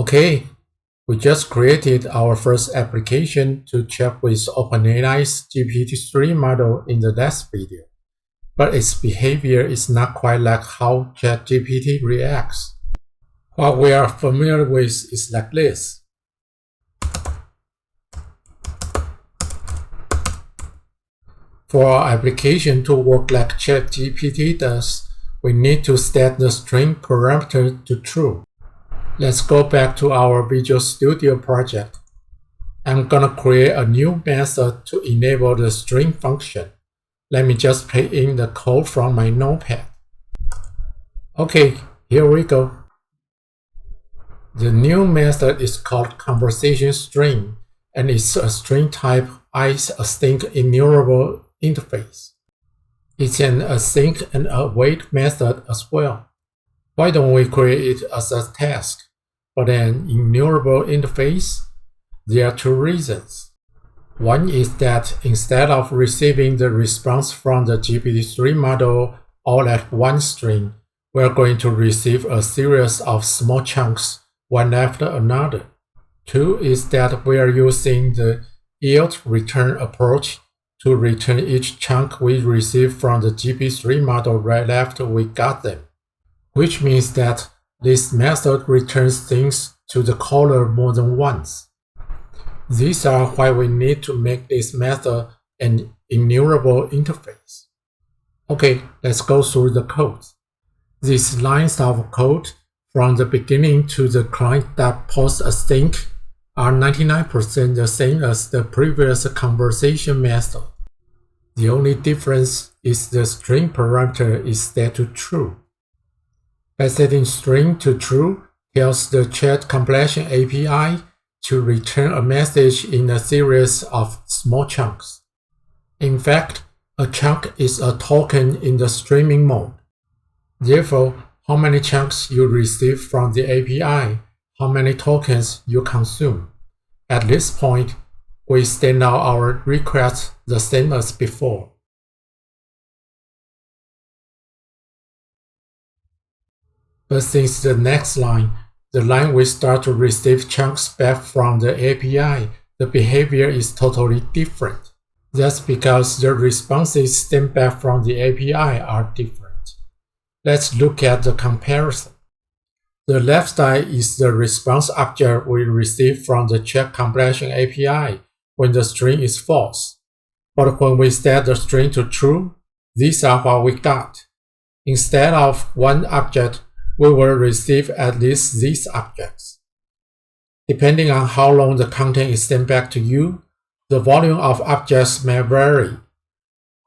Okay, we just created our first application to check with OpenAI's GPT-3 model in the last video, but its behavior is not quite like how ChatGPT reacts. What we are familiar with is like this. For our application to work like ChatGPT does, we need to set the string parameter to true. Let's go back to our Visual Studio project. I'm gonna create a new method to enable the string function. Let me just paste in the code from my notepad. Okay, here we go. The new method is called conversation string, and it's a string type async enumerable interface. It's an async and await method as well. Why don't we create it as a task? For an enumerable interface, there are two reasons. One is that instead of receiving the response from the GPT-3 model all at one string, we are going to receive a series of small chunks, one after another. Two is that we are using the yield return approach to return each chunk we receive from the GPT-3 model right after we got them, which means that this method returns things to the caller more than once. These are why we need to make this method an enumerable interface. Okay, let's go through the code. These lines of code from the beginning to the client.postAsync are 99% the same as the previous conversation method. The only difference is the string parameter is set to true. By setting string to true tells the chat completion API to return a message in a series of small chunks. In fact, a chunk is a token in the streaming mode. Therefore, how many chunks you receive from the API, how many tokens you consume. At this point, we send out our request the same as before. But since the next line, the line we start to receive chunks back from the API, the behavior is totally different. That's because the responses sent back from the API are different. Let's look at the comparison. The left side is the response object we receive from the chat completion API when the string is false. But when we set the string to true, these are what we got. Instead of one object, we will receive at least these objects. Depending on how long the content is sent back to you, the volume of objects may vary.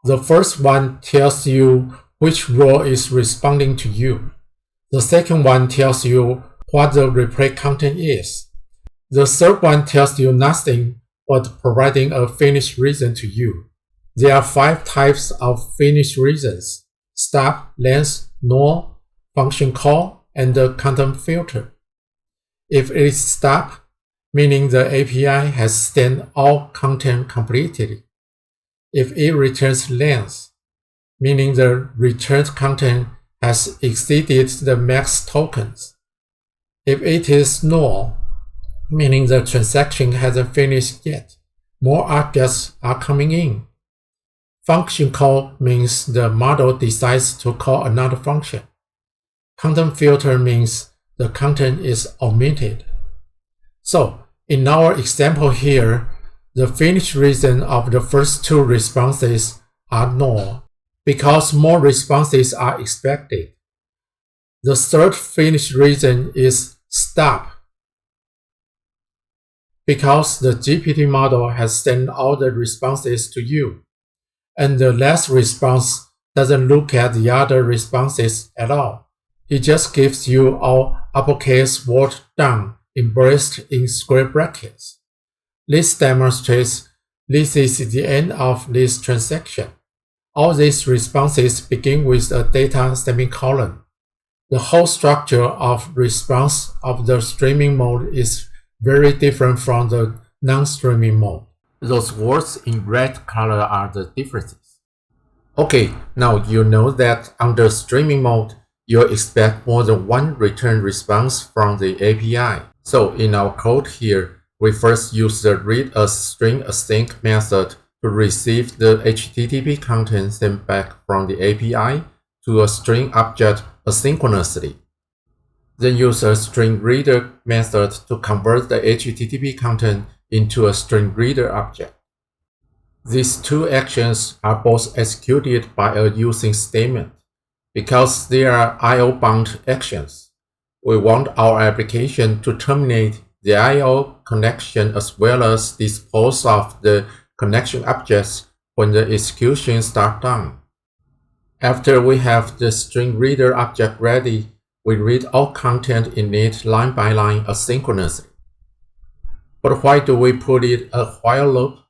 The first one tells you which role is responding to you. The second one tells you what the replay content is. The third one tells you nothing but providing a finished reason to you. There are 5 types of finished reasons: stop, length, null, function call, and the content filter. If it is stop, meaning the API has sent all content completely. If it returns length, meaning the returned content has exceeded the max tokens. If it is null, meaning the transaction hasn't finished yet, more objects are coming in. Function call means the model decides to call another function. Content filter means the content is omitted. So, in our example here, the finished reason of the first 2 responses are null, because more responses are expected. The third finished reason is stop, because the GPT model has sent all the responses to you, and the last response doesn't look at the other responses at all. It just gives you all uppercase word done embraced in square brackets. This demonstrates this is the end of this transaction. All these responses begin with a data semicolon. The whole structure of response of the streaming mode is very different from the non-streaming mode. Those words in red color are the differences. Okay, now you know that under streaming mode, you'll expect more than one return response from the API. So in our code here, we first use the readAString_async method to receive the HTTP content sent back from the API to a string object asynchronously. Then use a string reader method to convert the HTTP content into a string reader object. These two actions are both executed by a using statement. Because they are I/O-bound actions, we want our application to terminate the I/O connection as well as dispose of the connection objects when the execution starts down. After we have the string reader object ready, we read all content in it line by line asynchronously. But why do we put it a while loop?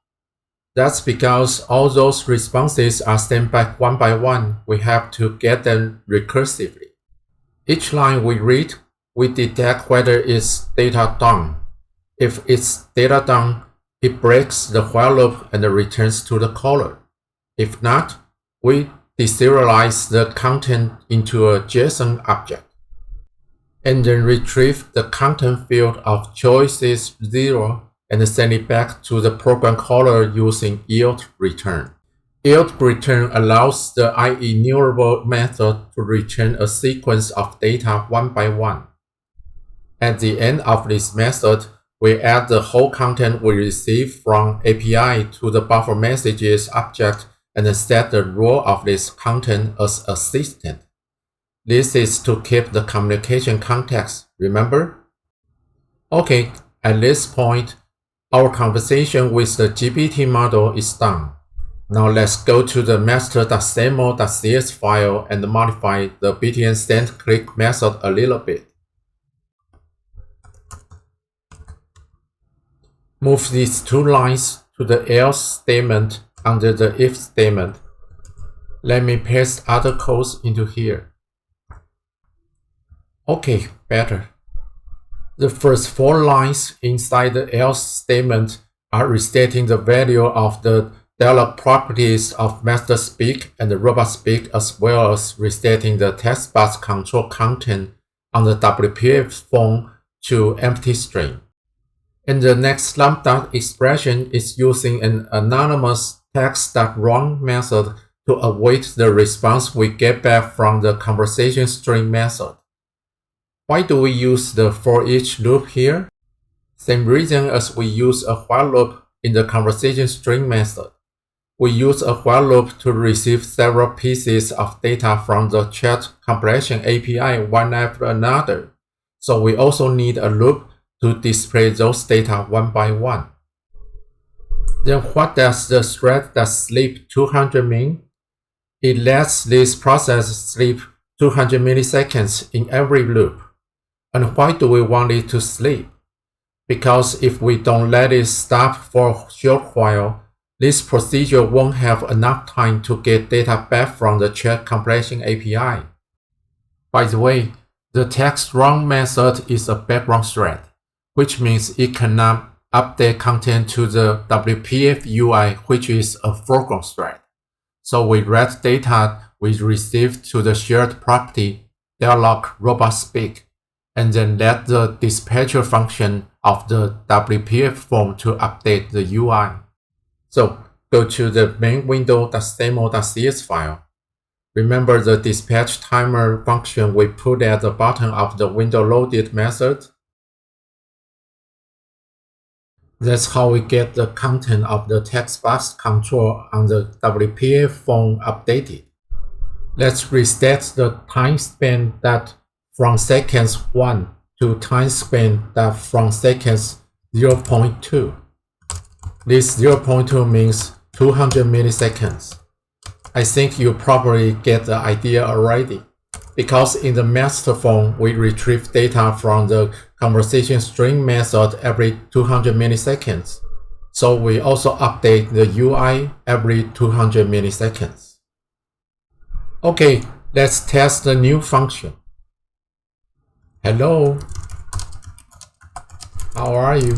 That's because all those responses are sent back one by one. We have to get them recursively. Each line we read, we detect whether it's data done. If it's data done, it breaks the while loop and returns to the caller. If not, we deserialize the content into a JSON object and then retrieve the content field of choices 0 and send it back to the program caller using yield return. Yield return allows the IEnumerable method to return a sequence of data one by one. At the end of this method, we add the whole content we receive from API to the buffer messages object and set the role of this content as assistant. This is to keep the communication context, remember? Okay, at this point, our conversation with the GPT model is done. Now let's go to the master.xaml.cs file and modify the btn send click method a little bit. Move these two lines to the else statement under the if statement. Let me paste other codes into here. Okay, better. The first 4 lines inside the else statement are restating the value of the dialog properties of master speak and the robot speak, as well as restating the text box control content on the WPF form to empty string. And the next lambda expression is using an anonymous text.run method to await the response we get back from the conversation string method. Why do we use the for each loop here? Same reason as we use a while loop in the conversation string method. We use a while loop to receive several pieces of data from the chat compression API one after another. So we also need a loop to display those data one by one. Then what does the thread.sleep 200 mean? It lets this process sleep 200 milliseconds in every loop. And why do we want it to sleep? Because if we don't let it stop for a short while, this procedure won't have enough time to get data back from the chat compression API. By the way, the text run method is a background thread, which means it cannot update content to the WPF UI, which is a foreground thread. So we read data we received to the shared property dialog robot speak, and then let the dispatcher function of the WPF form to update the UI. So go to the main window.xaml.cs file. Remember the dispatch timer function we put at the bottom of the window loaded method? That's how we get the content of the text box control on the WPF form updated. Let's reset the time span that from seconds 1 to time span that from seconds 0.2. This 0.2 means 200 milliseconds. I think you probably get the idea already. Because in the master form, we retrieve data from the conversation string method every 200 milliseconds. So we also update the UI every 200 milliseconds. Okay, let's test the new function. Hello, how are you?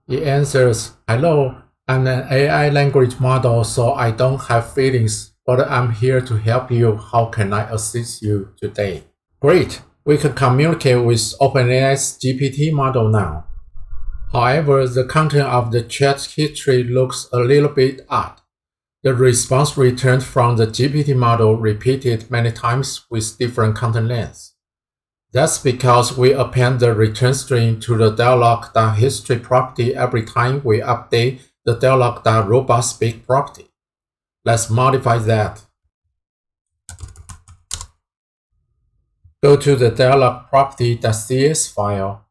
It answers, hello, I'm an AI language model, so I don't have feelings, but I'm here to help you. How can I assist you today? Great, We can communicate with OpenAI's GPT model now. However, the content of the chat history looks a little bit odd. The response returned from the GPT model repeated many times with different content lengths. That's because we append the return string to the dialog.history property every time we update the dialog.robotspeak property. Let's modify that. Go to the dialog property.cs file.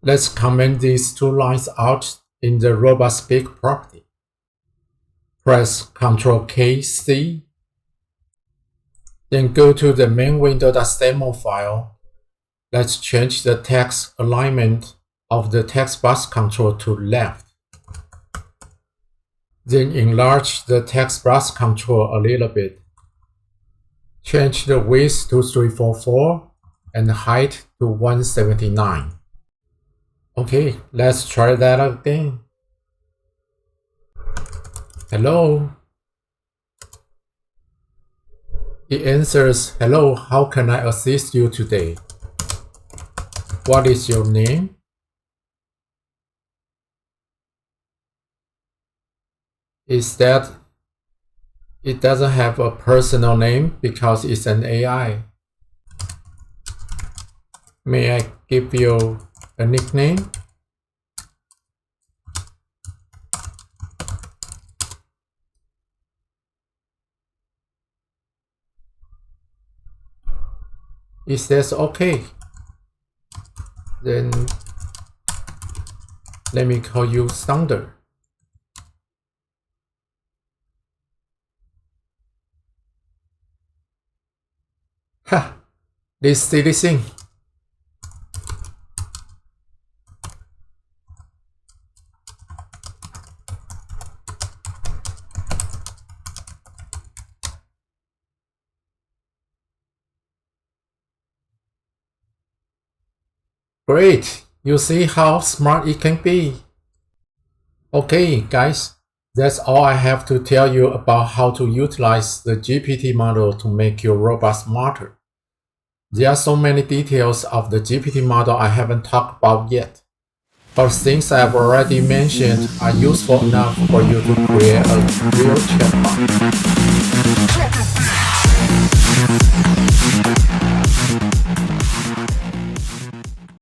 Let's comment these two lines out in the robotspeak property. Press Ctrl K C. Then go to the main window.stemo file. Let's change the text alignment of the text box control to left. Then enlarge the text box control a little bit. Change the width to 344 and the height to 179. Okay, let's try that again. Hello. It answers, "Hello, how can I assist you today? What is your name?" Instead, it doesn't have a personal name because it's an AI. May I give you a nickname? It says okay. Then let me call you Thunder. Ha! This silly thing. Great! You see how smart it can be. Okay, guys, that's all I have to tell you about how to utilize the GPT model to make your robot smarter. There are so many details of the GPT model I haven't talked about yet, but things I've already mentioned are useful enough for you to create a real chatbot.